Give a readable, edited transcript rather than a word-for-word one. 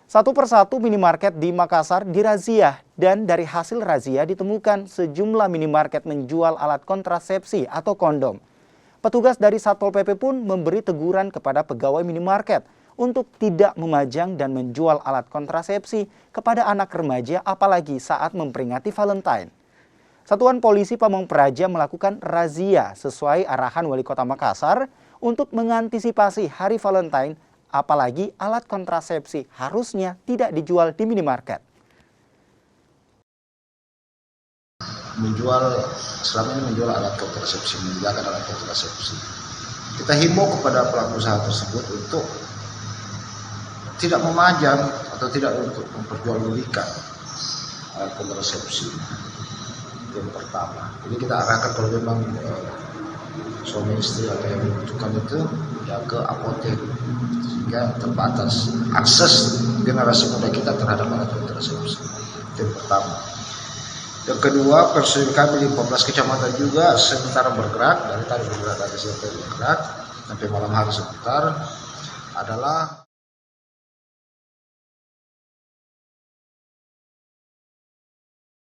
Satu persatu minimarket di Makassar dirazia dan dari hasil razia ditemukan sejumlah minimarket menjual alat kontrasepsi atau kondom. Petugas dari Satpol PP pun memberi teguran kepada pegawai minimarket untuk tidak memajang dan menjual alat kontrasepsi kepada anak remaja apalagi saat memperingati Valentine. Satuan Polisi Pamong Praja melakukan razia sesuai arahan Wali Kota Makassar untuk mengantisipasi Hari Valentine. Apalagi alat kontrasepsi harusnya tidak dijual di minimarket. Selama ini menjual alat kontrasepsi, menjaga alat kontrasepsi. Kita himbau kepada pelaku usaha tersebut untuk tidak memajang atau tidak untuk memperjualbelikan alat kontrasepsi. Yang pertama. Jadi kita arahkan kalau memang suami istri atau yang membutuhkan itu ya ke apotek, sehingga terbatas akses generasi muda kita terhadap alat kontrasepsi. Itu yang pertama. Yang kedua, personil kami di 14 kecamatan juga sementara bergerak, dari tadi bergerak dari sampai bergerak sampai malam hari sebentar adalah